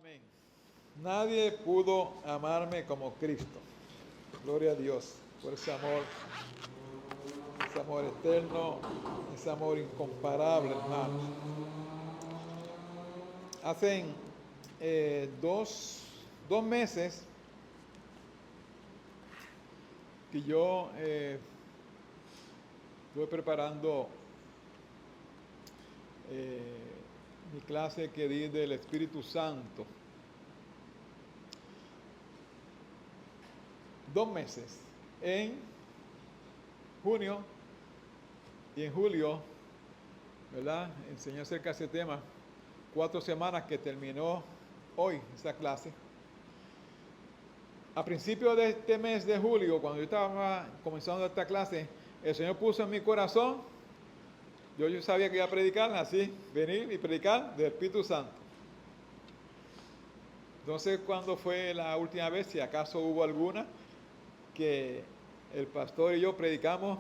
Amén. Nadie pudo amarme como Cristo. Gloria a Dios por ese amor eterno, ese amor incomparable, hermanos. Hace dos meses que yo estuve preparando mi clase que di del Espíritu Santo. 2 meses, en junio y en julio, ¿verdad? Enseñé acerca de ese tema. 4 semanas que terminó hoy esa clase. A principios de este mes de julio, cuando yo estaba comenzando esta clase, el Señor puso en mi corazón, yo sabía que iba a predicar, así, venir y predicar del Espíritu Santo. Entonces, ¿cuándo fue la última vez, si acaso hubo alguna, que el pastor y yo predicamos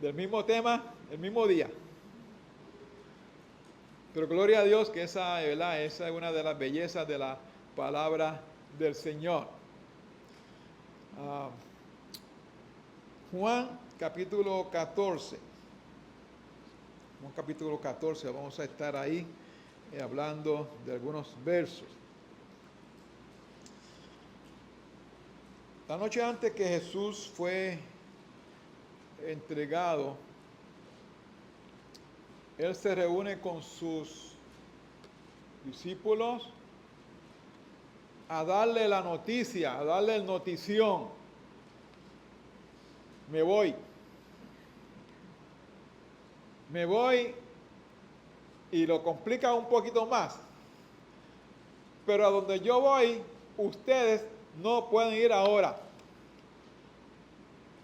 del mismo tema el mismo día? Pero gloria a Dios que esa es una de las bellezas de la palabra del Señor. Juan capítulo 14. Juan capítulo 14, vamos a estar ahí hablando de algunos versos. La noche antes que Jesús fue entregado, Él se reúne con sus discípulos a darle la noticia, a darle el notición. Me voy y lo complica un poquito más. Pero a donde yo voy, ustedes no pueden ir ahora.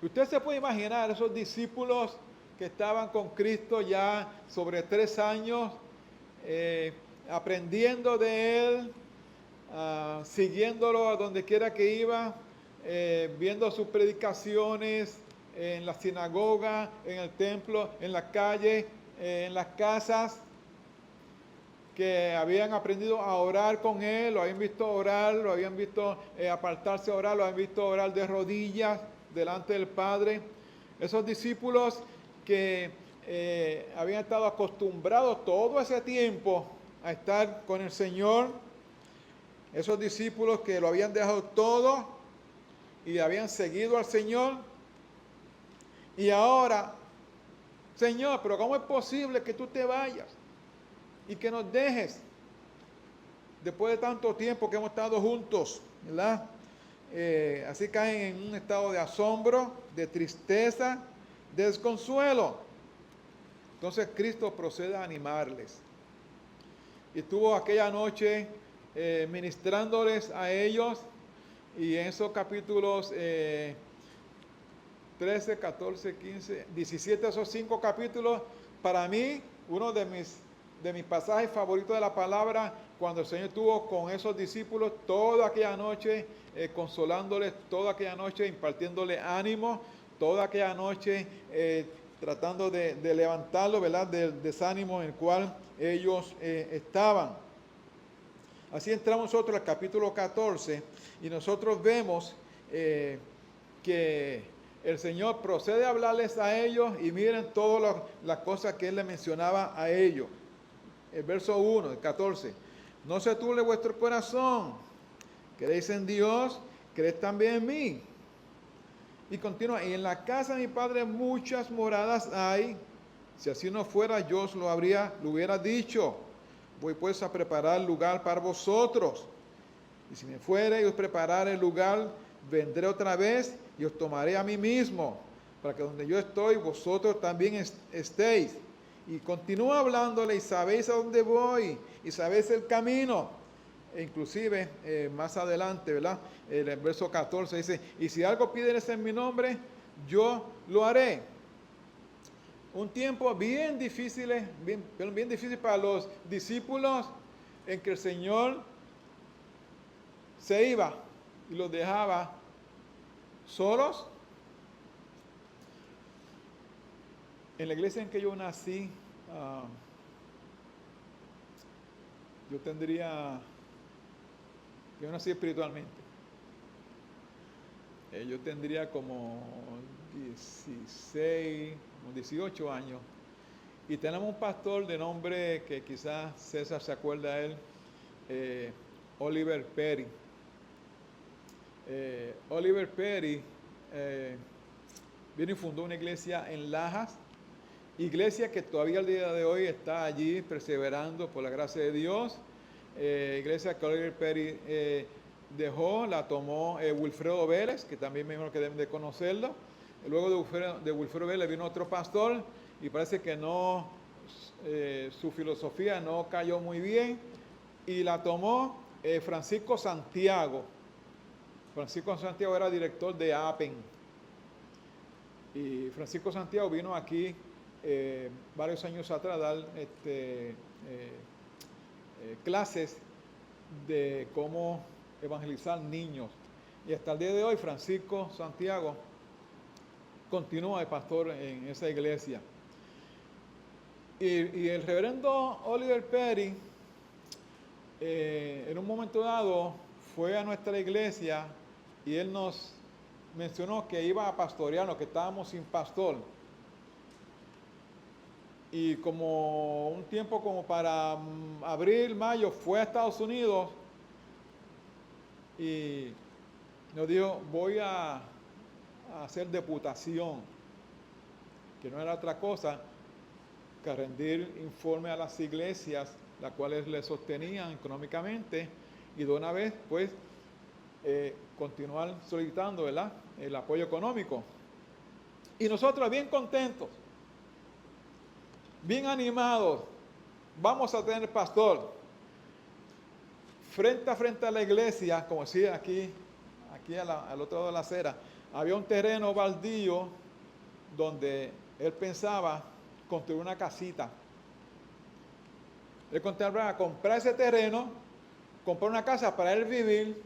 Usted se puede imaginar esos discípulos que estaban con Cristo ya sobre 3 años, aprendiendo de Él, siguiéndolo a donde quiera que iba, viendo sus predicaciones en la sinagoga, en el templo, en la calle, en las casas, que habían aprendido a orar con Él, lo habían visto orar, lo habían visto apartarse a orar, lo habían visto orar de rodillas delante del Padre. Esos discípulos que habían estado acostumbrados todo ese tiempo a estar con el Señor, esos discípulos que lo habían dejado todo y habían seguido al Señor, y ahora, Señor, pero ¿cómo es posible que tú te vayas y que nos dejes después de tanto tiempo que hemos estado juntos, ¿verdad? Así caen en un estado de asombro, de tristeza, de desconsuelo. Entonces Cristo procede a animarles. Y estuvo aquella noche ministrándoles a ellos, y en esos capítulos 13, 14, 15, 17, esos 5 capítulos, para mí, uno de mis pasajes favoritos de la palabra, cuando el Señor estuvo con esos discípulos toda aquella noche, consolándoles, toda aquella noche impartiéndole ánimo, toda aquella noche tratando de levantarlo, ¿verdad?, del desánimo en el cual ellos estaban. Así entramos nosotros al capítulo 14 y nosotros vemos que el Señor procede a hablarles a ellos, y miren todas las cosas que Él le mencionaba a ellos. El verso 1, el 14. No se turbe vuestro corazón. Creéis en Dios, creed también en mí. Y continúa, y en la casa de mi Padre muchas moradas hay. Si así no fuera, yo os lo hubiera dicho. Voy pues a preparar lugar para vosotros. Y si me fuere y os preparare el lugar, vendré otra vez y os tomaré a mí mismo, para que donde yo estoy, vosotros también estéis. Y continúa hablándole, y sabéis a dónde voy, y sabéis el camino. E inclusive, más adelante, ¿verdad? En el verso 14 dice, y si algo pidieres en mi nombre, yo lo haré. Un tiempo bien difícil para los discípulos, en que el Señor se iba y los dejaba solos. En la iglesia en que yo nací, yo tendría que yo nací espiritualmente. Yo tendría como 16, como 18 años. Y tenemos un pastor de nombre que quizás César se acuerda de él, Oliver Perry. Oliver Perry vino y fundó una iglesia en Lajas, iglesia que todavía al día de hoy está allí perseverando por la gracia de Dios. Iglesia que Oliver Perry dejó, la tomó Wilfredo Vélez, que también me imagino que deben de conocerlo. Luego de Wilfredo Vélez vino otro pastor y parece que no, su filosofía no cayó muy bien y la tomó Francisco Santiago. Francisco Santiago era director de APEN. Y Francisco Santiago vino aquí varios años atrás a dar clases de cómo evangelizar niños. Y hasta el día de hoy Francisco Santiago continúa de pastor en esa iglesia. Y el reverendo Oliver Perry, en un momento dado, fue a nuestra iglesia y él nos mencionó que iba a pastorearnos, que estábamos sin pastor. Y como un tiempo como para abril, mayo, fue a Estados Unidos y nos dijo, voy a hacer deputación, que no era otra cosa que rendir informe a las iglesias, las cuales le sostenían económicamente, y de una vez, pues, continuar solicitando, ¿verdad?, el apoyo económico. Y nosotros bien contentos, bien animados, vamos a tener pastor. Frente a la iglesia, como decía aquí al otro lado de la acera, había un terreno baldío donde él pensaba construir una casita. Él contemplaba comprar ese terreno, comprar una casa para él vivir.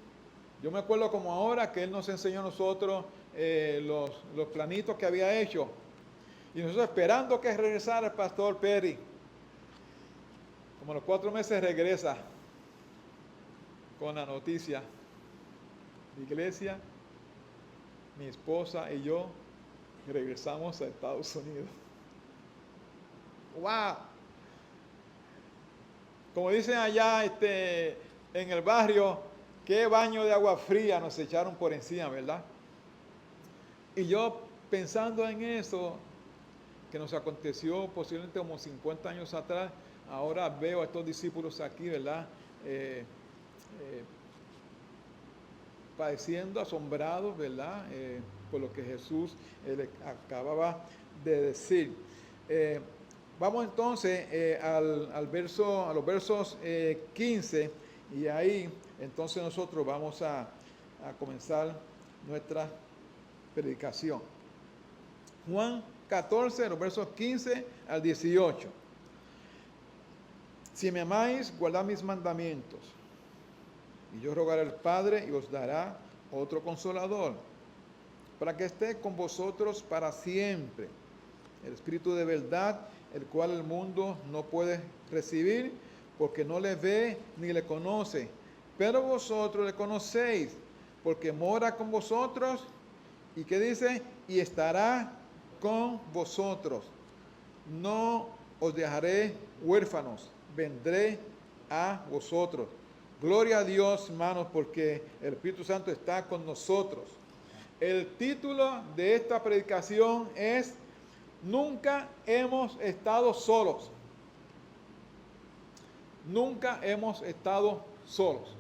Yo me acuerdo como ahora que él nos enseñó a nosotros los planitos que había hecho. Y nosotros esperando que regresara el pastor Perry. Como a los 4 meses regresa con la noticia. Mi iglesia, mi esposa y yo regresamos a Estados Unidos. ¡Wow! Como dicen allá en el barrio, qué baño de agua fría nos echaron por encima, ¿verdad? Y yo pensando en eso, que nos aconteció posiblemente como 50 años atrás, ahora veo a estos discípulos aquí, ¿verdad? Padeciendo, asombrados, ¿verdad? Por lo que Jesús le acababa de decir. Vamos entonces a los versos 15 y ahí entonces nosotros vamos a comenzar nuestra predicación. Juan 14, los versos 15 al 18. Si me amáis, guardad mis mandamientos. Y yo rogaré al Padre y os dará otro consolador, para que esté con vosotros para siempre. El Espíritu de verdad, el cual el mundo no puede recibir, porque no le ve ni le conoce. Pero vosotros le conocéis, porque mora con vosotros. ¿Y qué dice? Y estará con vosotros. No os dejaré huérfanos, vendré a vosotros. Gloria a Dios, hermanos, porque el Espíritu Santo está con nosotros. El título de esta predicación es Nunca hemos estado solos. Nunca hemos estado solos.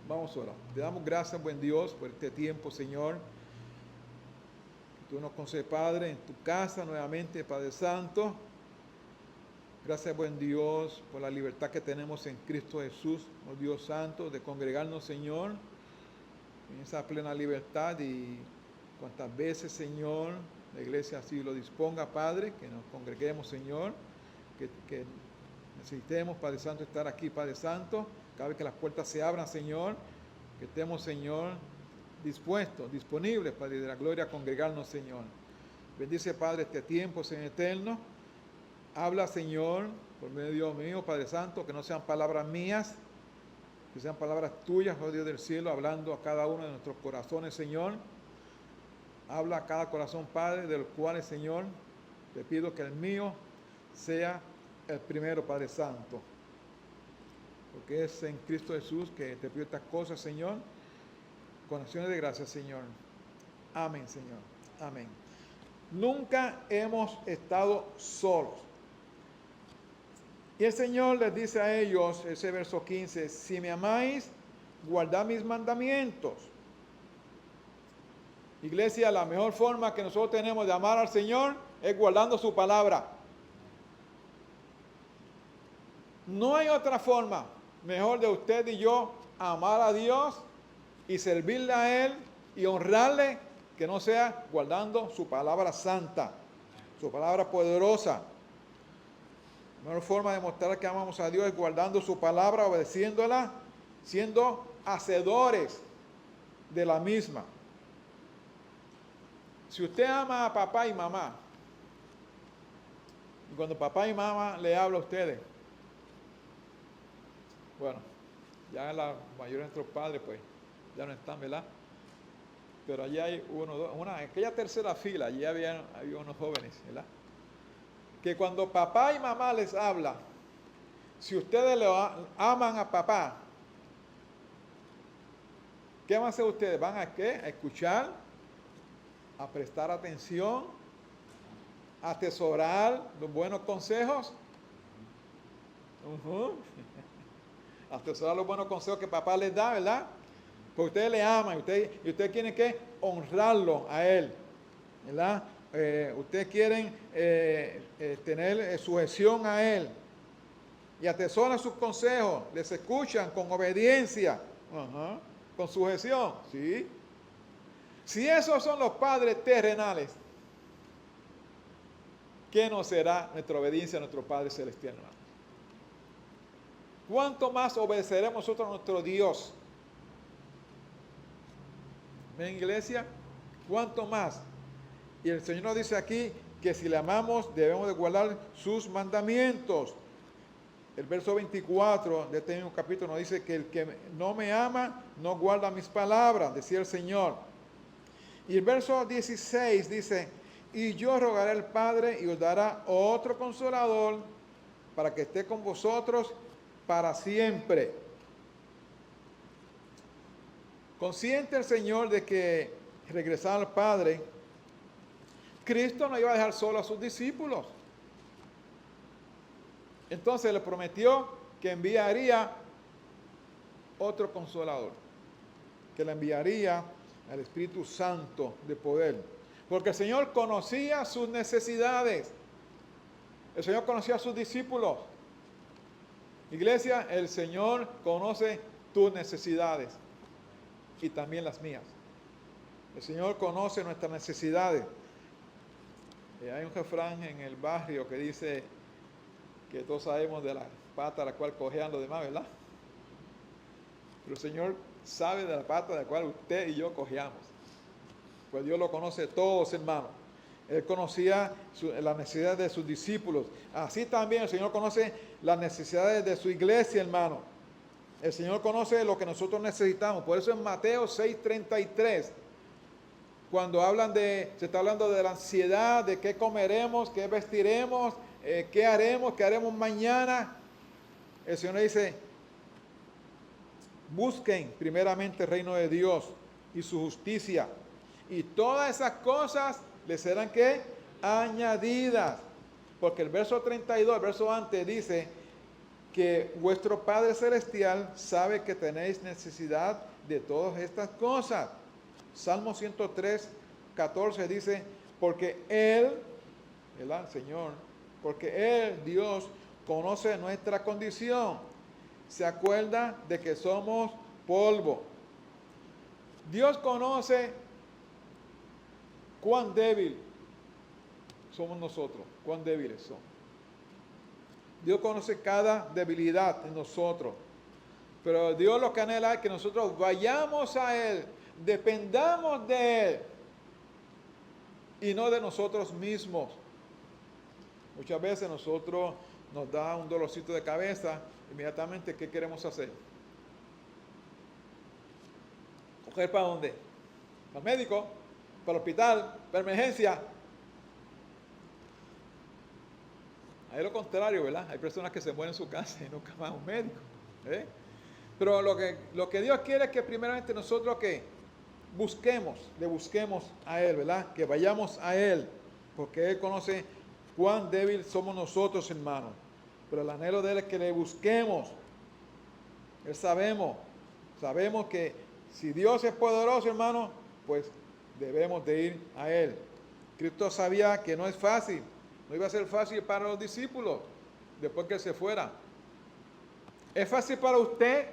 Vamos a orar. Te damos gracias, buen Dios, por este tiempo, Señor. Que tú nos concedes, Padre, en tu casa nuevamente, Padre Santo. Gracias, buen Dios, por la libertad que tenemos en Cristo Jesús, oh Dios Santo, de congregarnos, Señor, en esa plena libertad y cuantas veces, Señor, la iglesia así lo disponga, Padre, que nos congreguemos, Señor, que necesitemos, Padre Santo, estar aquí, Padre Santo, cada vez que las puertas se abran, Señor, que estemos, Señor, dispuestos, disponibles, Padre de la gloria, a congregarnos, Señor. Bendice, Padre, este tiempo, Señor eterno. Habla, Señor, por medio mío, Padre Santo, que no sean palabras mías, Que sean palabras tuyas, oh Dios del cielo, hablando a cada uno de nuestros corazones, Señor. Habla a cada corazón, Padre, de los cuales, Señor, te pido que el mío sea el primero, Padre Santo. Porque es en Cristo Jesús que te pido estas cosas, Señor, con acciones de gracias, Señor. Amén, Señor. Amén. Nunca hemos estado solos. Y el Señor les dice a ellos, ese verso 15, si me amáis, guardad mis mandamientos. Iglesia, la mejor forma que nosotros tenemos de amar al Señor es guardando su palabra. No hay otra forma mejor de usted y yo amar a Dios y servirle a Él y honrarle que no sea guardando su palabra santa, su palabra poderosa. La mejor forma de mostrar que amamos a Dios es guardando su palabra, obedeciéndola, siendo hacedores de la misma. Si usted ama a papá y mamá, y cuando papá y mamá le habla a ustedes, bueno, ya la mayoría de nuestros padres pues ya no están, ¿verdad? Pero allí hay en aquella tercera fila, allí había unos jóvenes, ¿verdad? Que cuando papá y mamá les habla, si ustedes aman a papá, ¿qué van a hacer ustedes? ¿Van a qué? A escuchar, a prestar atención, a atesorar los buenos consejos. A atesorar los buenos consejos que papá les da, ¿verdad? Porque ustedes le aman y ustedes quieren que honrarlo a él, ¿verdad? Ustedes quieren tener sujeción a él y atesoran sus consejos, les escuchan con obediencia, con sujeción, ¿sí? Si esos son los padres terrenales, ¿qué nos será nuestra obediencia a nuestro Padre Celestial, hermano? ¿Cuánto más obedeceremos nosotros a nuestro Dios? ¿Ven, iglesia? ¿Cuánto más? Y el Señor nos dice aquí que si le amamos debemos de guardar sus mandamientos. El verso 24 de este mismo capítulo nos dice que el que no me ama no guarda mis palabras, decía el Señor. Y el verso 16 dice, y yo rogaré al Padre y os dará otro consolador para que esté con vosotros para siempre. Consciente el Señor de que regresar al Padre, Cristo no iba a dejar solo a sus discípulos. Entonces le prometió que enviaría otro consolador, que le enviaría al Espíritu Santo de poder. Porque el Señor conocía sus necesidades. El Señor conocía a sus discípulos. Iglesia, el Señor conoce tus necesidades y también las mías. El Señor conoce nuestras necesidades. Hay un refrán en el barrio que dice que todos sabemos de la pata a la cual cojean los demás, ¿verdad? Pero el Señor sabe de la pata de la cual usted y yo cojeamos. Pues Dios lo conoce todos, hermanos. Él conocía las necesidades de sus discípulos. Así también el Señor conoce las necesidades de su iglesia, hermano. El Señor conoce lo que nosotros necesitamos. Por eso en Mateo 6:33, cuando se está hablando de la ansiedad, de qué comeremos, qué vestiremos, qué haremos mañana, el Señor dice, busquen primeramente el reino de Dios y su justicia, y todas esas cosas les serán ¿qué? Añadidas. Porque el verso 32, el verso antes dice que vuestro Padre Celestial sabe que tenéis necesidad de todas estas cosas. Salmo 103, 14 dice, porque Él, ¿verdad? Señor, porque Él, Dios, conoce nuestra condición. Se acuerda de que somos polvo. Dios conoce cuán débil somos nosotros, cuán débiles somos. Dios conoce cada debilidad en nosotros. Pero Dios lo que anhela es que nosotros vayamos a Él, dependamos de Él y no de nosotros mismos. Muchas veces nosotros nos da un dolorcito de cabeza, inmediatamente, ¿qué queremos hacer? ¿Coger para dónde? ¿Para el médico? ¿Para el hospital? ¿Para emergencia? Hay lo contrario, ¿verdad? Hay personas que se mueren en su casa y nunca van a un médico. ¿Eh? Pero lo que Dios quiere es que primeramente nosotros que le busquemos a Él, ¿verdad? Que vayamos a Él, porque Él conoce cuán débil somos nosotros, hermanos. Pero el anhelo de Él es que le busquemos. Él sabemos que si Dios es poderoso, hermano, pues debemos de ir a Él. Cristo sabía que no es fácil, no iba a ser fácil para los discípulos después que Él se fuera. ¿Es fácil para usted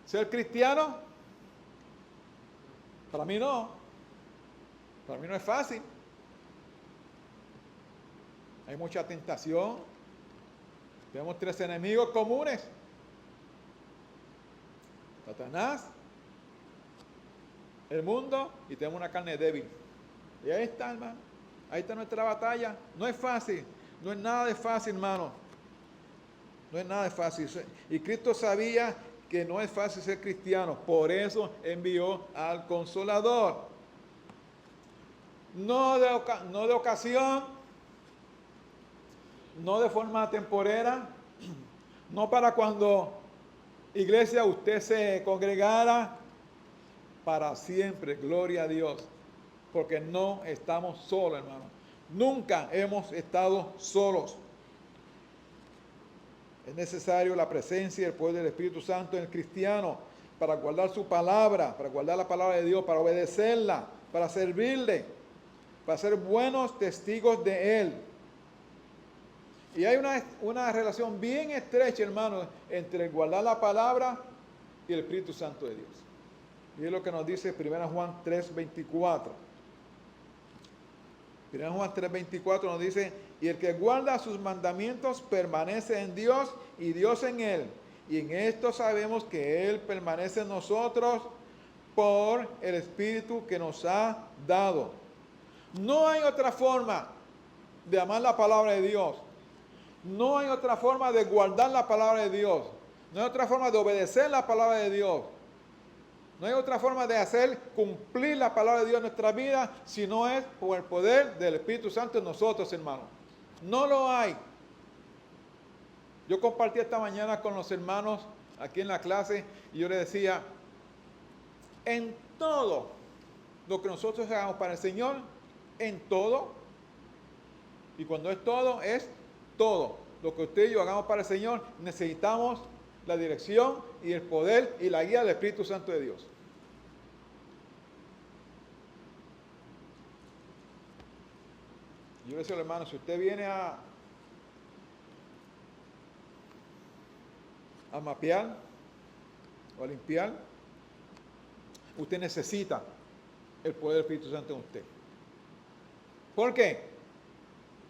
ser cristiano? Para mí no. Para mí no es fácil. Hay mucha tentación. Tenemos 3 enemigos comunes. Satanás, el mundo y tenemos una carne débil. Y ahí está, hermano. Ahí está nuestra batalla. No es fácil. No es nada de fácil, hermano. No es nada de fácil. Y Cristo sabía que no es fácil ser cristiano. Por eso envió al Consolador. No de ocasión, no de forma temporera, no para cuando iglesia usted se congregara, para siempre, gloria a Dios, porque no estamos solos, hermano. Nunca hemos estado solos. Es necesario la presencia y el poder del Espíritu Santo en el cristiano para guardar su palabra, para guardar la palabra de Dios, para obedecerla, para servirle, para ser buenos testigos de Él. Y hay una relación bien estrecha, hermano, entre guardar la palabra y el Espíritu Santo de Dios. Y es lo que nos dice 1 Juan 3:24. 1 Juan 3:24 nos dice, y el que guarda sus mandamientos permanece en Dios y Dios en él. Y en esto sabemos que Él permanece en nosotros por el Espíritu que nos ha dado. No hay otra forma de amar la palabra de Dios. No hay otra forma de guardar la palabra de Dios. No hay otra forma de obedecer la palabra de Dios. No hay otra forma de hacer cumplir la palabra de Dios en nuestra vida si no es por el poder del Espíritu Santo en nosotros, hermanos. No lo hay. Yo compartí esta mañana con los hermanos aquí en la clase y yo les decía, en todo lo que nosotros hagamos para el Señor, en todo, y cuando es todo lo que usted y yo hagamos para el Señor, necesitamos la dirección y el poder y la guía del Espíritu Santo de Dios. Yo le decía al hermano, si usted viene a mapear o a limpiar, usted necesita el poder del Espíritu Santo en usted. ¿Por qué?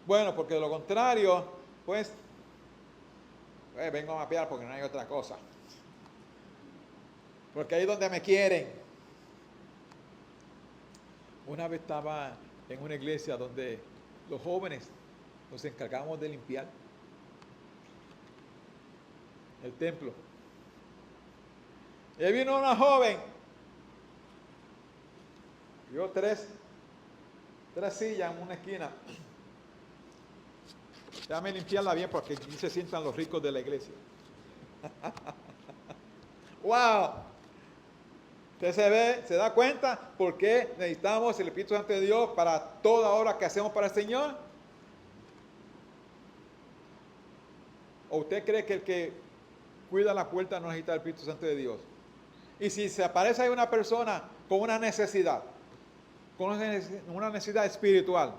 Bueno, porque de lo contrario, pues vengo a mapear porque no hay otra cosa. Porque ahí es donde me quieren. Una vez estaba en una iglesia donde los jóvenes nos encargamos de limpiar el templo. Y ahí vino una joven. Vio tres sillas en una esquina. Déjame limpiarla bien porque aquí se sientan los ricos de la iglesia. ¡Wow! Usted se da cuenta por qué necesitamos el Espíritu Santo de Dios para toda obra que hacemos para el Señor. ¿O usted cree que el que cuida la puerta no necesita el Espíritu Santo de Dios? Y si se aparece ahí una persona con una necesidad espiritual,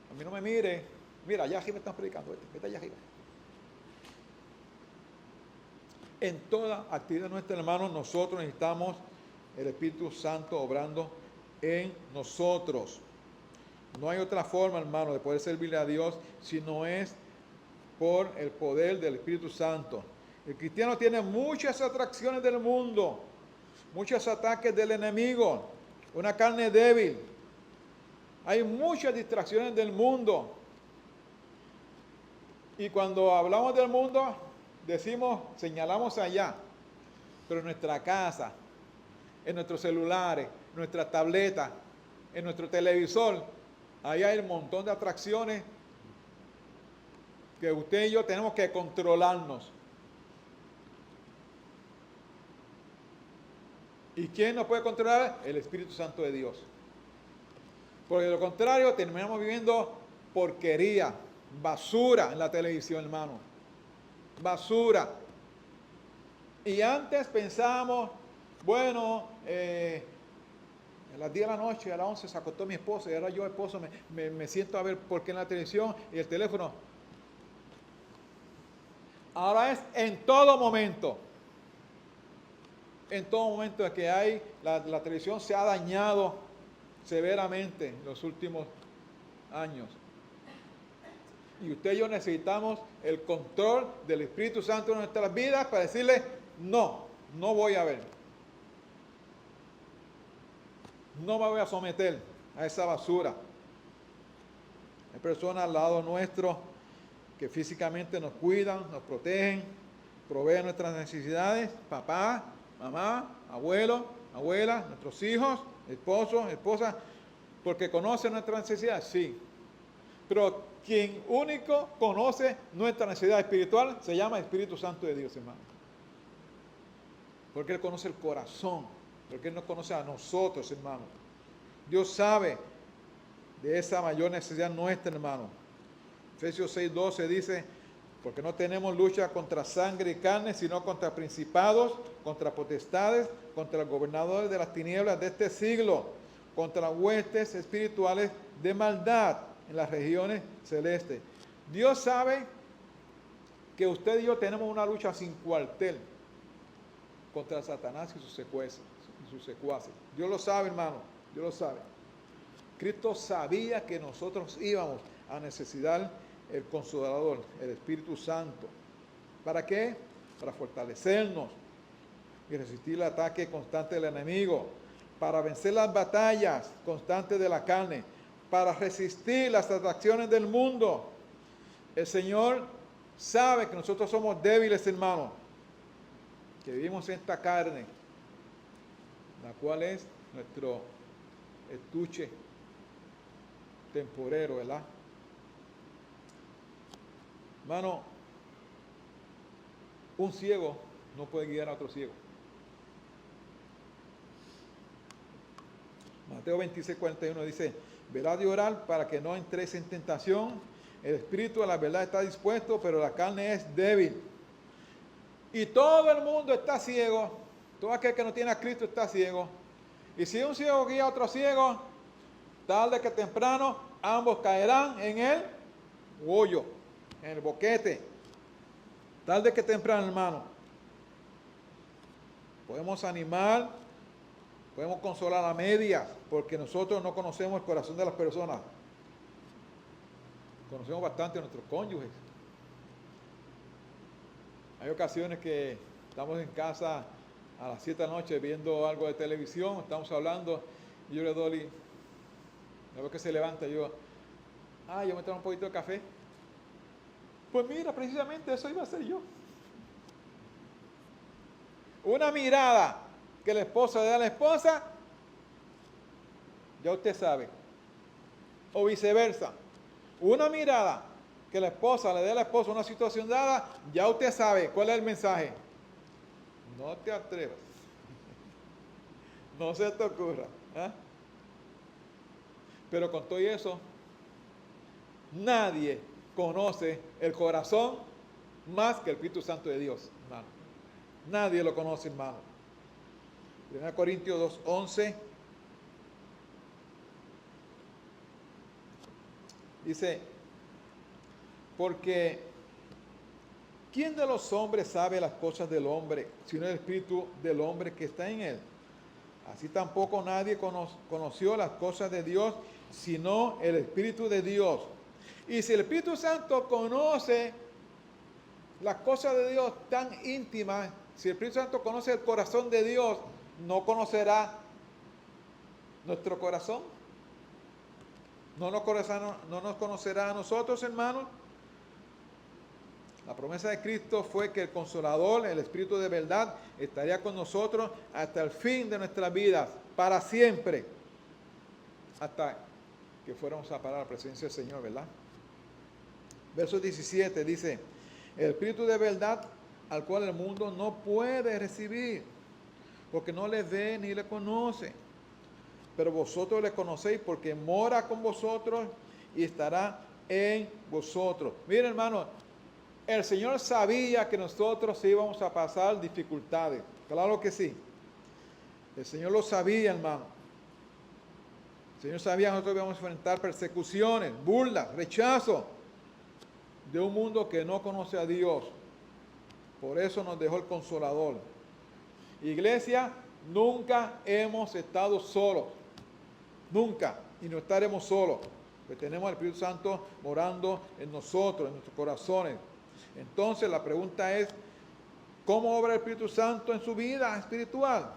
a mí no me mire, mira, allá arriba están predicando, vete allá arriba. En toda actividad nuestra, hermanos, nosotros necesitamos el Espíritu Santo obrando en nosotros. No hay otra forma, hermano, de poder servirle a Dios si no es por el poder del Espíritu Santo. El cristiano tiene muchas atracciones del mundo, muchos ataques del enemigo, una carne débil. Hay muchas distracciones del mundo. Y cuando hablamos del mundo, señalamos allá, pero nuestra casa, en nuestros celulares, en nuestras tabletas, en nuestro televisor. Ahí hay un montón de atracciones que usted y yo tenemos que controlarnos. ¿Y quién nos puede controlar? El Espíritu Santo de Dios. Porque de lo contrario terminamos viviendo porquería, basura en la televisión, hermano. Basura. Y antes pensábamos, bueno, a las 10 de la noche, a las 11 se acostó mi esposa y ahora yo, esposo, me siento a ver por qué en la televisión y el teléfono. Ahora es en todo momento. En todo momento que hay, la televisión se ha dañado severamente en los últimos años. Y usted y yo necesitamos el control del Espíritu Santo en nuestras vidas para decirle, no, no voy a ver. No me voy a someter a esa basura. Hay personas al lado nuestro que físicamente nos cuidan, nos protegen, proveen nuestras necesidades, papá, mamá, abuelo, abuela, nuestros hijos, esposos, esposas, porque conocen nuestras necesidades, sí. Pero quien único conoce nuestra necesidad espiritual se llama Espíritu Santo de Dios, hermano. Porque Él conoce el corazón, porque Él nos conoce a nosotros, hermano. Dios sabe de esa mayor necesidad nuestra, hermano. Efesios 6:12 dice, porque no tenemos lucha contra sangre y carne, sino contra principados, contra potestades, contra los gobernadores de las tinieblas de este siglo, contra huestes espirituales de maldad en las regiones celestes. Dios sabe que usted y yo tenemos una lucha sin cuartel contra Satanás y sus secuaces. Dios lo sabe, hermano, Dios lo sabe. Cristo sabía que nosotros íbamos a necesitar el Consolador, el Espíritu Santo. ¿Para qué? Para fortalecernos y resistir el ataque constante del enemigo, para vencer las batallas constantes de la carne, para resistir las atracciones del mundo. El Señor sabe que nosotros somos débiles, hermanos, que vivimos en esta carne, la cual es nuestro estuche temporero, ¿verdad? Hermano, un ciego no puede guiar a otro ciego. Mateo 26:41 dice, velad y orad para que no entréis en tentación. El espíritu a la verdad está dispuesto, pero la carne es débil. Y todo el mundo está ciego. Todo aquel que no tiene a Cristo está ciego. Y si un ciego guía a otro ciego, tarde que temprano, ambos caerán en el hoyo, en el boquete. Tarde que temprano, hermano. Podemos animar, podemos consolar a medias, porque nosotros no conocemos el corazón de las personas. Conocemos bastante a nuestros cónyuges. Hay ocasiones que estamos en casa a las 7 de la noche viendo algo de televisión, estamos hablando, y yo le doy, la vez que se levanta, yo me tomo un poquito de café. Pues mira, precisamente eso iba a ser yo. Una mirada que la esposa le da a la esposa, ya usted sabe. O viceversa. Una mirada que la esposa le dé a la esposa una situación dada, ya usted sabe cuál es el mensaje. No te atrevas. No se te ocurra. ¿Eh? Pero con todo eso, nadie conoce el corazón más que el Espíritu Santo de Dios, hermano. Nadie lo conoce, hermano. 1 Corintios 2:11 dice, porque ¿quién de los hombres sabe las cosas del hombre, sino el espíritu del hombre que está en él? Así tampoco nadie conoció las cosas de Dios, sino el Espíritu de Dios. Y si el Espíritu Santo conoce las cosas de Dios tan íntimas, si el Espíritu Santo conoce el corazón de Dios, ¿no conocerá nuestro corazón? ¿No nos conocerá a nosotros, hermanos? La promesa de Cristo fue que el Consolador, el Espíritu de verdad, estaría con nosotros hasta el fin de nuestras vidas, para siempre, hasta que fuéramos a parar a la presencia del Señor, ¿verdad? Verso 17 dice, el Espíritu de verdad al cual el mundo no puede recibir, porque no le ve ni le conoce. Pero vosotros le conocéis porque mora con vosotros y estará en vosotros. Miren, hermano, el Señor sabía que nosotros íbamos a pasar dificultades. Claro que sí. El Señor lo sabía, hermano. El Señor sabía que nosotros íbamos a enfrentar persecuciones, burlas, rechazo de un mundo que no conoce a Dios. Por eso nos dejó el Consolador. Iglesia, nunca hemos estado solos. Nunca. Y no estaremos solos. Porque tenemos al Espíritu Santo morando en nosotros, en nuestros corazones. Entonces la pregunta es, ¿cómo obra el Espíritu Santo en su vida espiritual?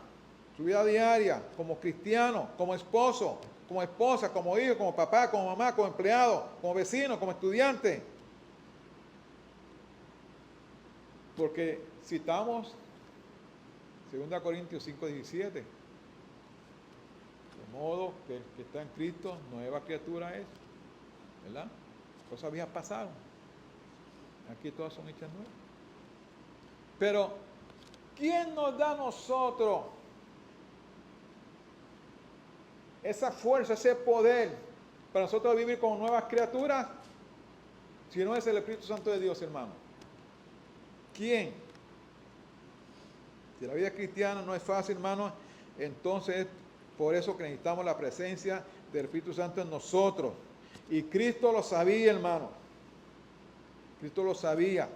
Su vida diaria, como cristiano, como esposo, como esposa, como hijo, como papá, como mamá, como empleado, como vecino, como estudiante. Porque citamos 2 Corintios 5:17. De modo que el que está en Cristo, nueva criatura es. ¿Verdad? Cosas viejas pasaron. Aquí todas son hechas nuevas. Pero, ¿quién nos da a nosotros esa fuerza, ese poder para nosotros vivir como nuevas criaturas? Si no es el Espíritu Santo de Dios, hermano. ¿Quién? Si la vida cristiana no es fácil, hermano, entonces por eso que necesitamos la presencia del Espíritu Santo en nosotros. Y Cristo lo sabía, hermano. Cristo lo sabía.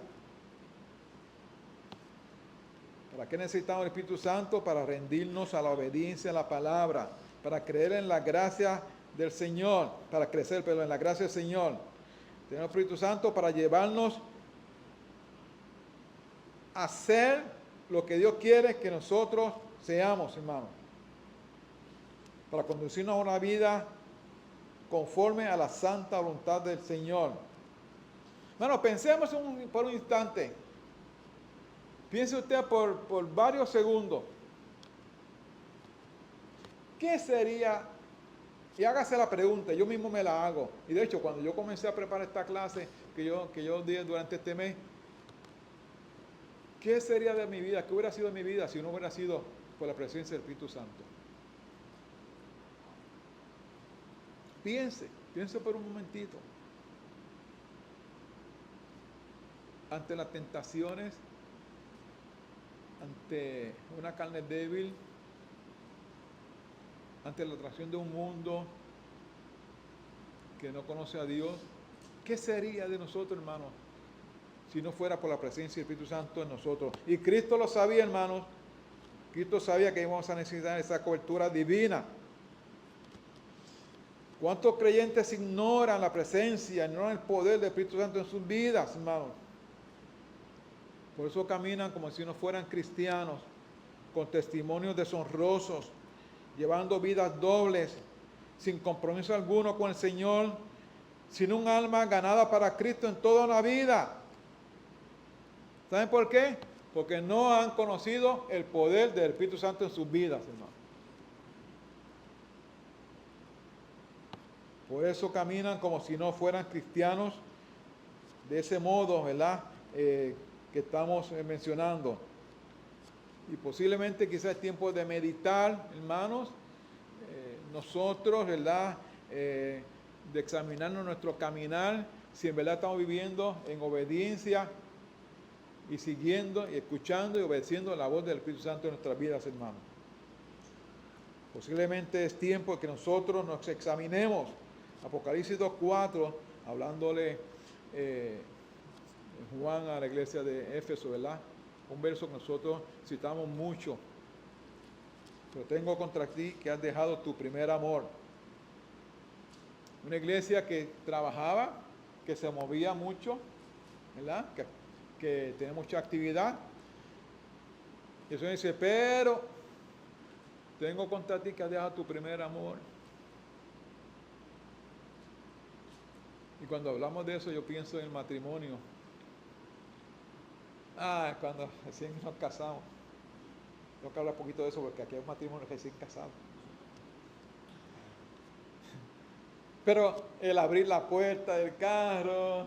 ¿Para qué necesitamos el Espíritu Santo? Para rendirnos a la obediencia a la palabra, para creer en la gracia del Señor, para crecer, pero en la gracia del Señor. Tenemos el Espíritu Santo para llevarnos a hacer lo que Dios quiere que nosotros seamos, hermano. Para conducirnos a una vida conforme a la santa voluntad del Señor. Bueno, pensemos por un instante. Piense usted por varios segundos. ¿Qué sería? Y hágase la pregunta, yo mismo me la hago. Y de hecho, cuando yo comencé a preparar esta clase que yo di durante este mes, ¿qué sería de mi vida? ¿Qué hubiera sido de mi vida si no hubiera sido por la presencia del Espíritu Santo? Piense por un momentito. Ante las tentaciones, ante una carne débil, ante la atracción de un mundo que no conoce a Dios, ¿qué sería de nosotros, hermanos, si no fuera por la presencia del Espíritu Santo en nosotros? Y Cristo lo sabía, hermanos. Cristo sabía que íbamos a necesitar esa cobertura divina. ¿Cuántos creyentes ignoran la presencia, ignoran el poder del Espíritu Santo en sus vidas, hermanos? Por eso caminan como si no fueran cristianos, con testimonios deshonrosos, llevando vidas dobles, sin compromiso alguno con el Señor, sin un alma ganada para Cristo en toda la vida. ¿Saben por qué? Porque no han conocido el poder del Espíritu Santo en sus vidas, hermano. Por eso caminan como si no fueran cristianos de ese modo, ¿verdad? Que estamos mencionando. Y posiblemente quizás es tiempo de meditar, hermanos, nosotros, ¿verdad? De examinarnos nuestro caminar, si en verdad estamos viviendo en obediencia y siguiendo y escuchando y obedeciendo la voz del Espíritu Santo en nuestras vidas, hermanos. Posiblemente es tiempo de que nosotros nos examinemos. Apocalipsis 2:4, hablándole Juan a la iglesia de Éfeso, ¿verdad? Un verso que nosotros citamos mucho. Pero tengo contra ti que has dejado tu primer amor. Una iglesia que trabajaba, que se movía mucho, ¿verdad? Que tenía mucha actividad. Y eso dice, pero tengo contra ti que has dejado tu primer amor. Y cuando hablamos de eso, yo pienso en el matrimonio. Cuando recién nos casamos. Tengo que hablar un poquito de eso porque aquí hay un matrimonio recién casado. Pero el abrir la puerta del carro,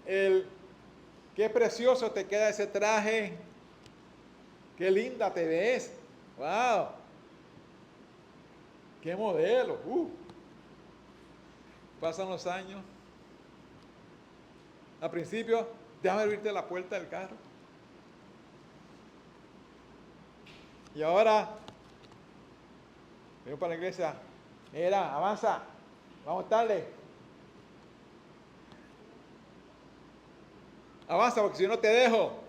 qué precioso te queda ese traje, qué linda te ves, wow, qué modelo, pasan los años, al principio, déjame abrirte la puerta del carro, y ahora, vengo para la iglesia, mira, avanza, vamos tarde, avanza porque si no te dejo.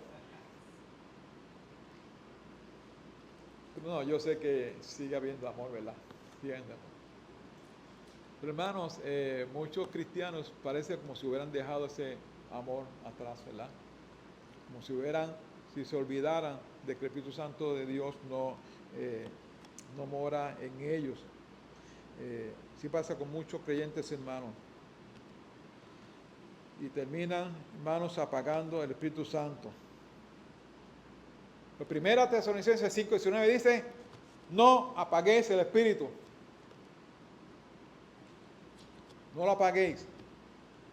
No, yo sé que sigue habiendo amor, ¿verdad? Sigue habiendo amor. Pero hermanos, muchos cristianos parece como si hubieran dejado ese amor atrás, ¿verdad? Como si se olvidaran de que el Espíritu Santo de Dios no mora en ellos. Sí pasa con muchos creyentes, hermanos. Y terminan, hermanos, apagando el Espíritu Santo. La primera Tesalonicenses 5:19 dice, no apaguéis el Espíritu. No lo apaguéis.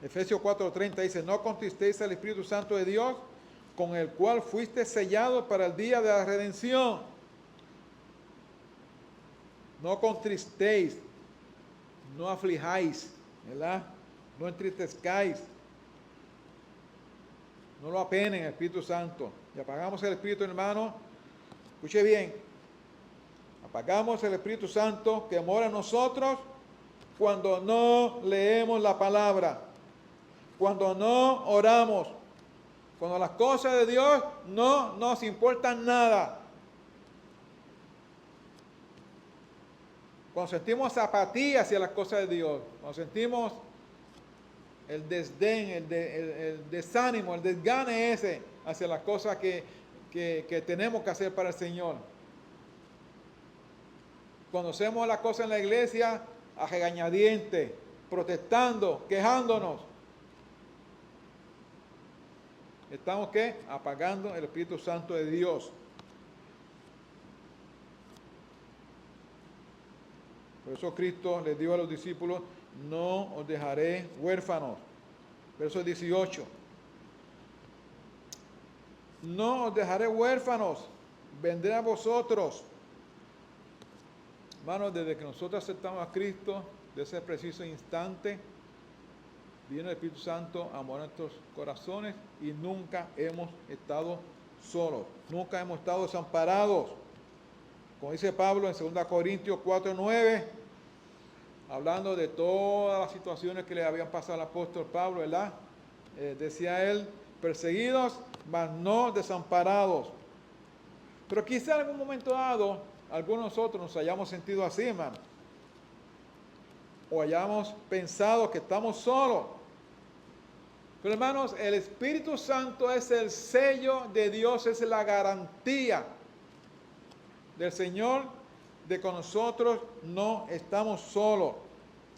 Efesios 4:30 dice, no contristéis al Espíritu Santo de Dios, con el cual fuiste sellado para el día de la redención. No contristéis, no aflijáis, ¿verdad? No entristezcáis. No lo apenen el Espíritu Santo. Y apagamos el Espíritu, hermano. Escuche bien. Apagamos el Espíritu Santo que mora en nosotros cuando no leemos la palabra, cuando no oramos, cuando las cosas de Dios no nos importan nada. Cuando sentimos apatía hacia las cosas de Dios, cuando sentimos el desdén, el desánimo, el desgane ese hacia las cosas que tenemos que hacer para el Señor. Cuando hacemos las cosas en la iglesia a regañadientes, protestando, quejándonos. ¿Estamos qué? Apagando el Espíritu Santo de Dios. Por eso Cristo les dijo a los discípulos, no os dejaré huérfanos. Verso 18. No os dejaré huérfanos, vendré a vosotros. Hermanos, desde que nosotros aceptamos a Cristo, de ese preciso instante, viene el Espíritu Santo a morar en nuestros corazones y nunca hemos estado solos, nunca hemos estado desamparados. Como dice Pablo en 2 Corintios 4:9, hablando de todas las situaciones que le habían pasado al apóstol Pablo, ¿verdad? Decía él, perseguidos, mas no desamparados. Pero quizá en algún momento dado, algunos de nosotros nos hayamos sentido así, hermano. O hayamos pensado que estamos solos. Pero hermanos, el Espíritu Santo es el sello de Dios, es la garantía del Señor de que nosotros no estamos solos.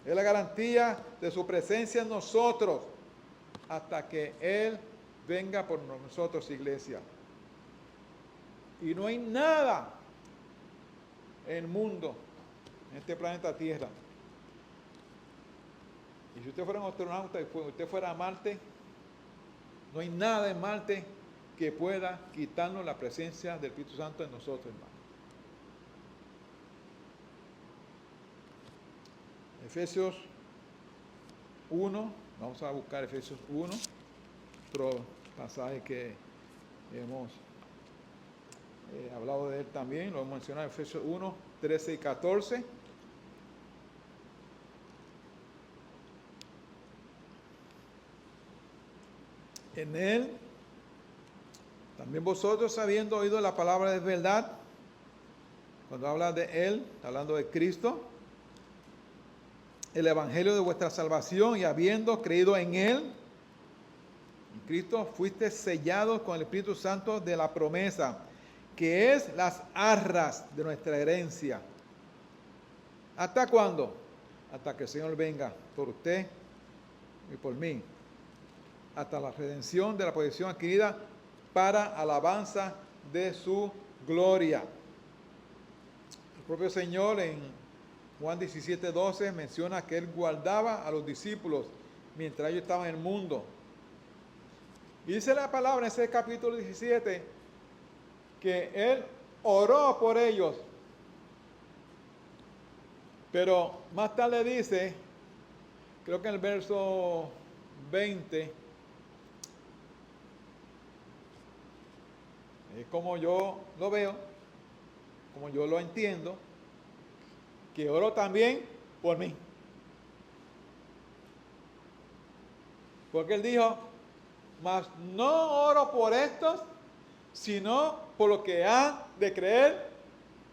Es la garantía de su presencia en nosotros hasta que Él venga por nosotros, iglesia. Y no hay nada en el mundo, en este planeta Tierra. Y si usted fuera un astronauta y usted fuera a Marte, no hay nada en Marte que pueda quitarnos la presencia del Espíritu Santo en nosotros, hermano. Efesios 1, vamos a buscar Efesios 1, otro pasaje que hemos hablado de él también, lo hemos mencionado, Efesios 1, 13 y 14. En él, también vosotros habiendo oído la palabra de verdad, cuando habla de él, hablando de Cristo, el evangelio de vuestra salvación y habiendo creído en él, en Cristo, fuiste sellados con el Espíritu Santo de la promesa, que es las arras de nuestra herencia. ¿Hasta cuándo? Hasta que el Señor venga por usted y por mí. hasta la redención de la posesión adquirida para alabanza de su gloria. El propio Señor en Juan 17:12 menciona que Él guardaba a los discípulos mientras ellos estaban en el mundo. Y dice la palabra en ese capítulo 17 que Él oró por ellos. Pero más tarde dice, creo que en el verso 20, es como yo lo veo, como yo lo entiendo, que oró también por mí. Porque Él dijo, mas no oro por estos, sino por lo que han de creer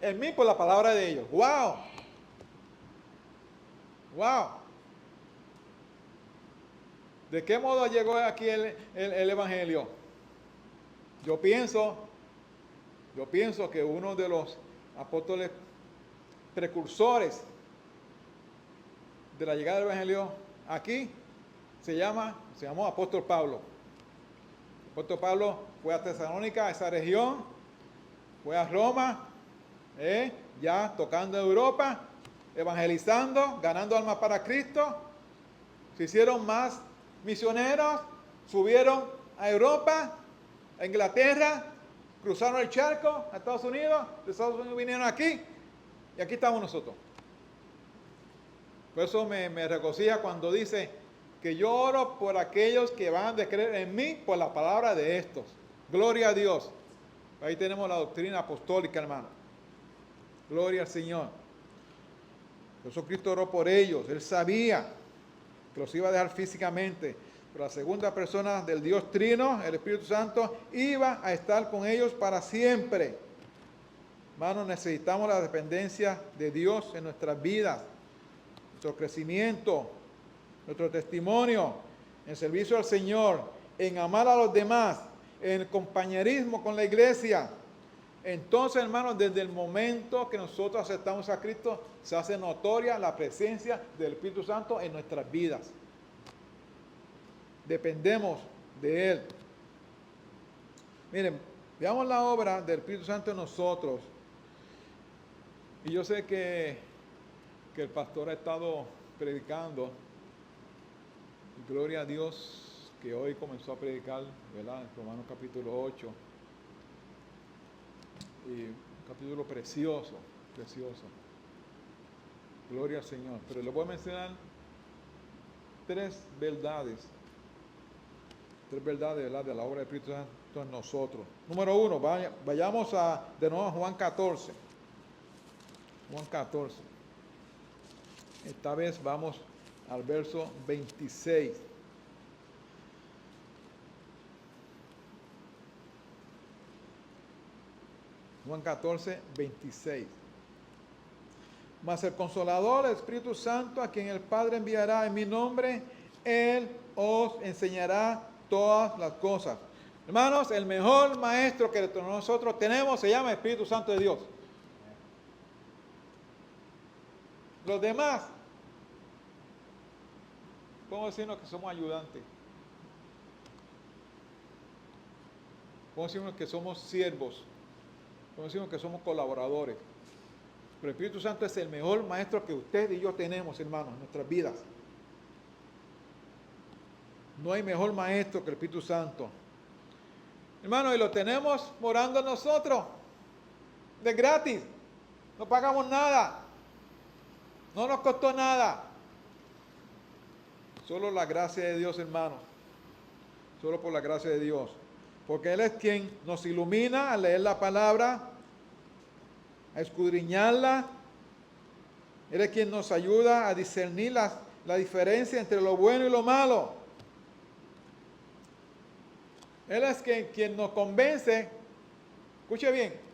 en mí por la palabra de ellos. ¡Wow! ¡Wow! ¿De qué modo llegó aquí el Evangelio? Yo pienso que uno de los apóstoles precursores de la llegada del Evangelio aquí se llamó apóstol Pablo. El apóstol Pablo fue a Tesalónica, a esa región, fue a Roma, ya tocando en Europa, evangelizando, ganando almas para Cristo. Se hicieron más misioneros, subieron a Europa, a Inglaterra, cruzaron el charco a Estados Unidos, de Estados Unidos vinieron aquí y aquí estamos nosotros. Por eso me regocija cuando dice que yo oro por aquellos que van a creer en mí por la palabra de estos. Gloria a Dios. Ahí tenemos la doctrina apostólica, hermano. Gloria al Señor. Por eso Cristo oró por ellos. Él sabía que los iba a dejar físicamente, pero la segunda persona del Dios Trino, el Espíritu Santo, iba a estar con ellos para siempre. Hermanos, necesitamos la dependencia de Dios en nuestras vidas, nuestro crecimiento, nuestro testimonio, en servicio al Señor, en amar a los demás, en el compañerismo con la iglesia. Entonces, hermanos, desde el momento que nosotros aceptamos a Cristo, se hace notoria la presencia del Espíritu Santo en nuestras vidas. Dependemos de Él. Miren, veamos la obra del Espíritu Santo en nosotros. Y yo sé que el pastor ha estado predicando. Y gloria a Dios que hoy comenzó a predicar, ¿verdad? En Romanos capítulo 8. Y un capítulo precioso, precioso. Gloria al Señor. Pero les voy a mencionar tres verdades, ¿verdad? De la obra del Espíritu Santo en nosotros. Número uno, vayamos de nuevo a Juan 14. Juan 14. Esta vez vamos al verso 26. Juan 14, 26. Mas el Consolador, el Espíritu Santo, a quien el Padre enviará en mi nombre, Él os enseñará todas las cosas. Hermanos, el mejor maestro que nosotros tenemos se llama Espíritu Santo de Dios. Los demás, podemos decirnos que somos ayudantes. Podemos decirnos que somos siervos. Podemos decirnos que somos colaboradores. Pero el Espíritu Santo es el mejor maestro que usted y yo tenemos, hermanos, en nuestras vidas. No hay mejor maestro que el Espíritu Santo. Hermanos, y lo tenemos morando en nosotros. De gratis. No pagamos nada. No nos costó nada. Solo la gracia de Dios, hermanos. Solo por la gracia de Dios. Porque Él es quien nos ilumina a leer la palabra, a escudriñarla. Él es quien nos ayuda a discernir la diferencia entre lo bueno y lo malo. Él es quien nos convence. Escuche bien.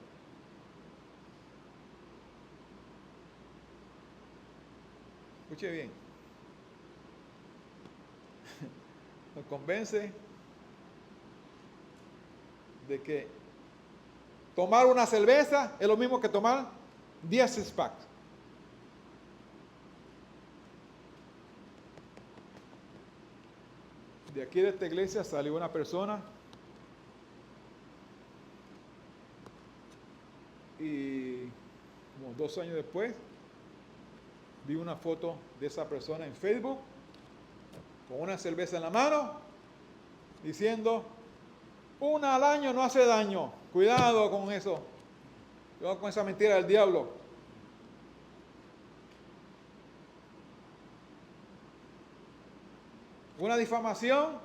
Escuche bien. Nos convence de que tomar una cerveza es lo mismo que tomar 10 six-packs. de aquí de esta iglesia salió una persona y como 2 años después vi una foto de esa persona en Facebook con una cerveza en la mano diciendo, una al año no hace daño, cuidado con eso, cuidado con esa mentira del diablo. Una difamación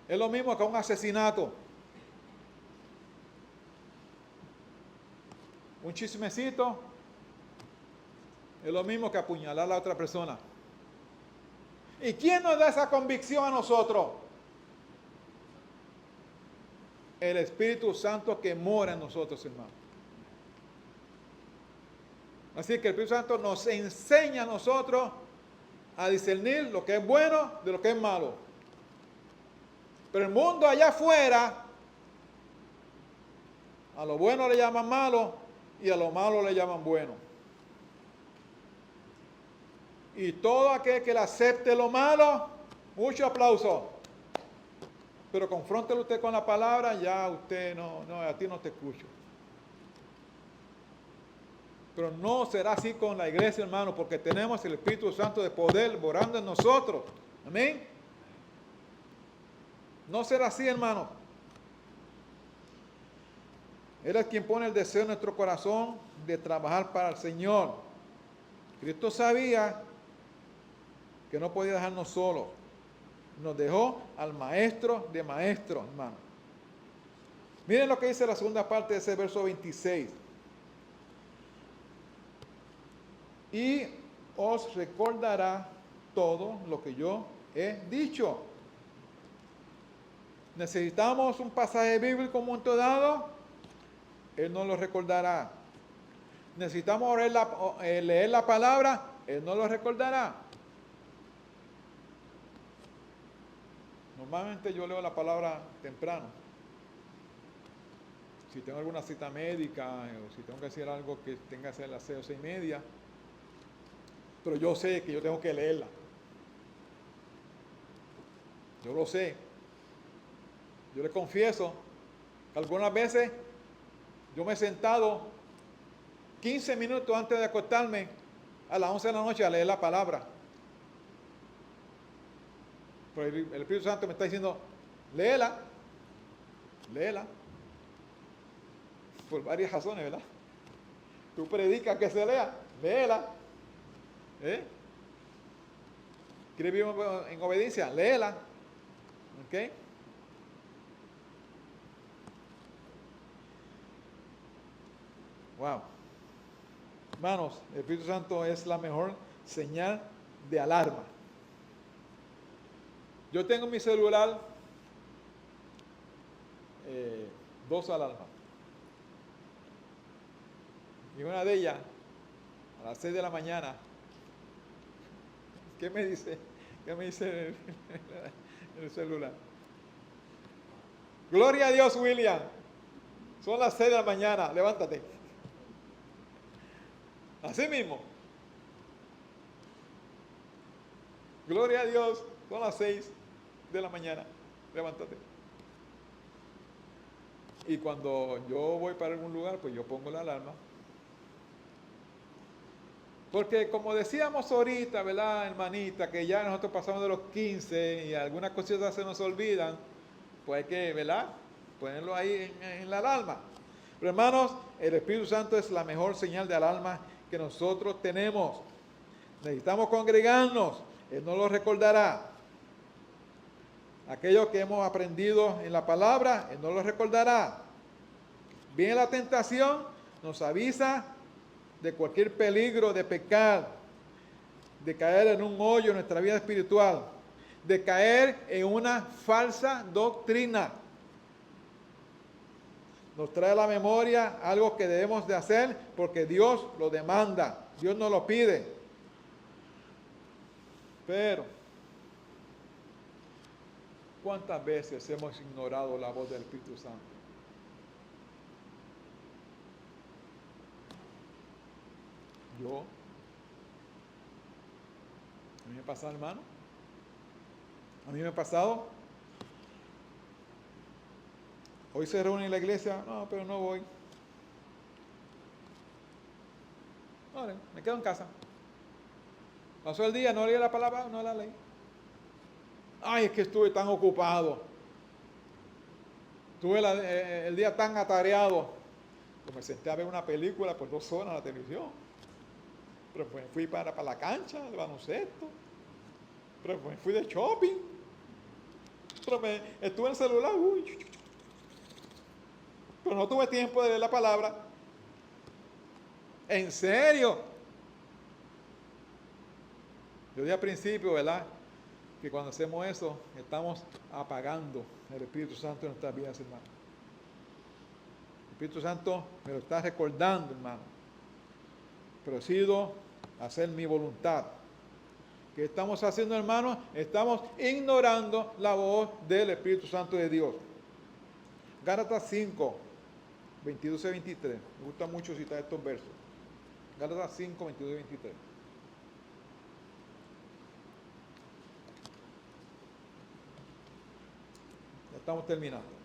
es lo mismo que un asesinato. Un chismecito es lo mismo que apuñalar a la otra persona. ¿Y quién nos da esa convicción a nosotros? El Espíritu Santo que mora en nosotros, hermano. Así que el Espíritu Santo nos enseña a nosotros a discernir lo que es bueno de lo que es malo. Pero el mundo allá afuera, a lo bueno le llaman malo y a lo malo le llaman bueno. Y todo aquel que le acepte lo malo, mucho aplauso. Pero confróntelo usted con la palabra, ya usted a ti no te escucho. Pero no será así con la iglesia, hermano, porque tenemos el Espíritu Santo de poder morando en nosotros. Amén. No será así, hermano. Él es quien pone el deseo en nuestro corazón de trabajar para el Señor. Cristo sabía que no podía dejarnos solos. Nos dejó al maestro de maestros, hermano. Miren lo que dice la segunda parte de ese verso 26. Y os recordará todo lo que yo he dicho. Necesitamos un pasaje bíblico en un momento dado, Él nos lo recordará. Necesitamos leer la palabra, Él nos lo recordará. Normalmente yo leo la palabra temprano. Si tengo alguna cita médica o si tengo que hacer algo que tenga que hacer a las 6 o 6:30, pero yo sé que yo tengo que leerla. Yo lo sé. Yo le confieso que algunas veces yo me he sentado 15 minutos antes de acostarme a las 11 de la noche a leer la palabra. Pero el Espíritu Santo me está diciendo, léela, léela. Por varias razones, ¿verdad? Tú predicas que se lea, léela. ¿Quieres vivir en obediencia? Léela. ¿Ok? Wow. Hermanos, el Espíritu Santo es la mejor señal de alarma. Yo tengo en mi celular 2 alarmas. Y una de ellas, a las 6 de la mañana, ¿qué me dice? ¿Qué me dice el celular? Gloria a Dios, William. Son las 6 de la mañana, levántate. Así mismo. Gloria a Dios, son las 6 de la mañana, levántate. Y cuando yo voy para algún lugar, pues yo pongo la alarma. Porque como decíamos ahorita, ¿verdad, hermanita? Que ya nosotros pasamos de los 15 y algunas cositas se nos olvidan, pues hay que, ¿verdad? Ponerlo ahí en la alarma. Pero hermanos, el Espíritu Santo es la mejor señal de alarma que nosotros tenemos. Necesitamos congregarnos, Él nos lo recordará. Aquello que hemos aprendido en la palabra, Él nos lo recordará. Viene la tentación, nos avisa de cualquier peligro de pecar, de caer en un hoyo en nuestra vida espiritual, de caer en una falsa doctrina. Nos trae a la memoria algo que debemos de hacer porque Dios lo demanda, Dios nos lo pide. Pero, ¿cuántas veces hemos ignorado la voz del Espíritu Santo? Yo. ¿A mí me pasa, hermano? A mí me ha pasado. Hoy se reúne en la iglesia. No, pero no voy. Vale, me quedo en casa. Pasó el día, no leí la palabra, no la leí. Ay, es que estuve tan ocupado. Tuve el día tan atareado. Que me senté a ver una película por 2 horas en la televisión. Pero pues fui para la cancha de baloncesto. Pero pues fui de shopping. Pero estuve en el celular. Pero no tuve tiempo de leer la palabra. ¿En serio? Yo dije al principio, ¿verdad? Que cuando hacemos eso, estamos apagando el Espíritu Santo en nuestras vidas, hermano. El Espíritu Santo me lo está recordando, hermano. Procedo a hacer mi voluntad. ¿Qué estamos haciendo, hermano? Estamos ignorando la voz del Espíritu Santo de Dios. Gálatas 5, 22 y 23. Me gusta mucho citar estos versos. Gálatas 5, 22 y 23. Ya estamos terminando.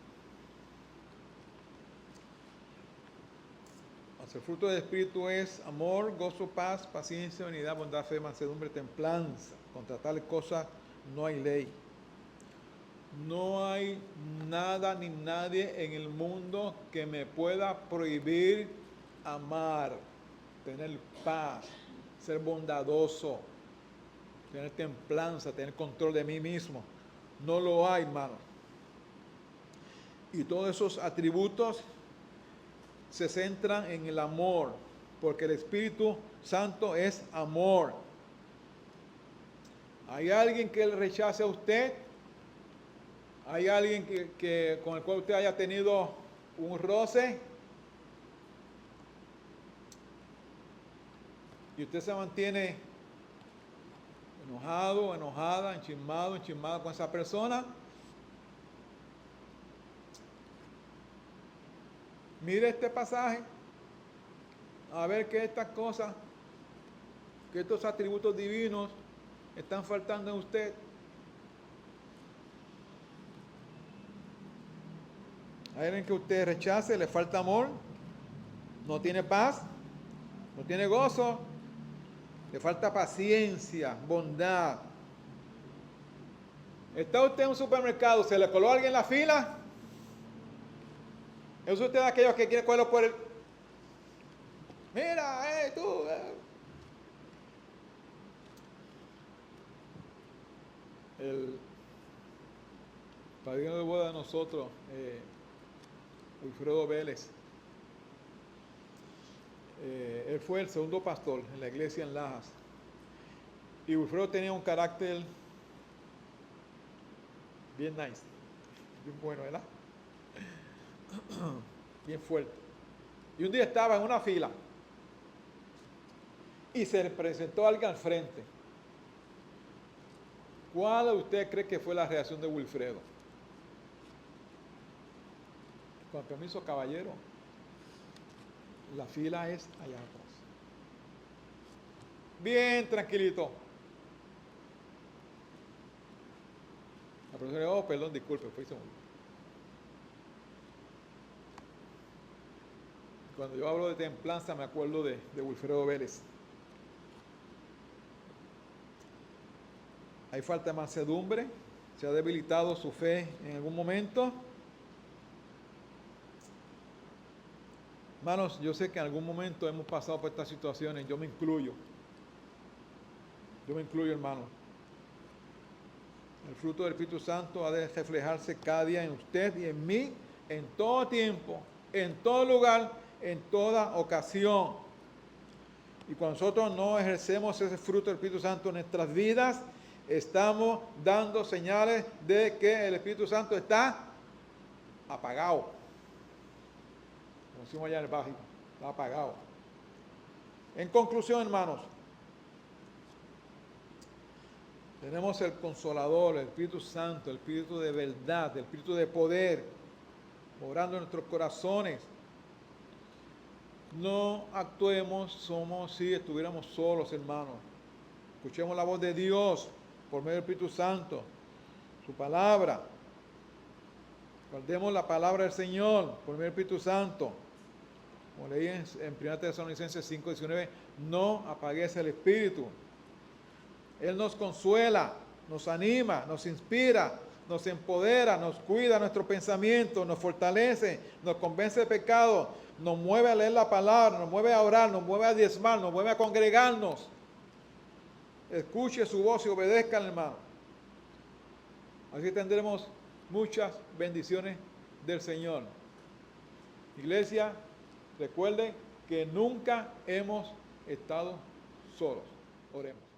El fruto del Espíritu es amor, gozo, paz, paciencia, unidad, bondad, fe, mansedumbre, templanza. Contra tales cosas no hay ley. No hay nada ni nadie en el mundo que me pueda prohibir amar, tener paz, ser bondadoso, tener templanza, tener control de mí mismo. No lo hay, hermano. Y todos esos atributos se centran en el amor, porque el Espíritu Santo es amor. ¿Hay alguien que le rechace a usted? ¿Hay alguien con el cual usted haya tenido un roce? Y usted se mantiene enojado, enojada, enchismado con esa persona. Mire este pasaje, a ver que estas cosas, que estos atributos divinos están faltando en usted. Hay alguien que usted rechace, le falta amor, no tiene paz, no tiene gozo, le falta paciencia, bondad. ¿Está usted en un supermercado, se le coló a alguien en la fila? ¿Es usted de aquellos que quiere cogerlo por el... Mira, tú. El padrino de boda de nosotros, Wilfredo Vélez, él fue el segundo pastor en la iglesia en Lajas. Y Wilfredo tenía un carácter bien nice, bien bueno, ¿verdad? Bien fuerte. Y un día estaba en una fila y se le presentó alguien al frente. ¿Cuál de usted cree que fue la reacción de Wilfredo? Con permiso, caballero, la fila es allá atrás. Bien tranquilito. La profesora, oh, perdón, disculpe, fue segundo. Cuando yo hablo de templanza me acuerdo de Wilfredo Vélez. Hay falta de mansedumbre, se ha debilitado su fe en algún momento. Hermanos, yo sé que en algún momento hemos pasado por estas situaciones, yo me incluyo. Yo me incluyo, hermano. El fruto del Espíritu Santo ha de reflejarse cada día en usted y en mí, en todo tiempo, en todo lugar, en toda ocasión. Y cuando nosotros no ejercemos ese fruto del Espíritu Santo en nuestras vidas, estamos dando señales de que el Espíritu Santo está apagado. Como decimos allá en el Bajío, está apagado. En conclusión, hermanos, tenemos el Consolador, el Espíritu Santo, el Espíritu de verdad, el Espíritu de poder, obrando en nuestros corazones. No actuemos como si estuviéramos solos, hermanos. Escuchemos la voz de Dios por medio del Espíritu Santo. su palabra. Guardemos la palabra del Señor por medio del Espíritu Santo. Como leí en 1 Tesalonicenses 5:19, no apagues el Espíritu. Él nos consuela, nos anima, nos inspira, nos empodera, nos cuida nuestro pensamiento, nos fortalece, nos convence de pecado, nos mueve a leer la palabra, nos mueve a orar, nos mueve a diezmar, nos mueve a congregarnos. Escuche su voz y obedezca al hermano. Así tendremos muchas bendiciones del Señor. Iglesia, recuerden que nunca hemos estado solos. Oremos.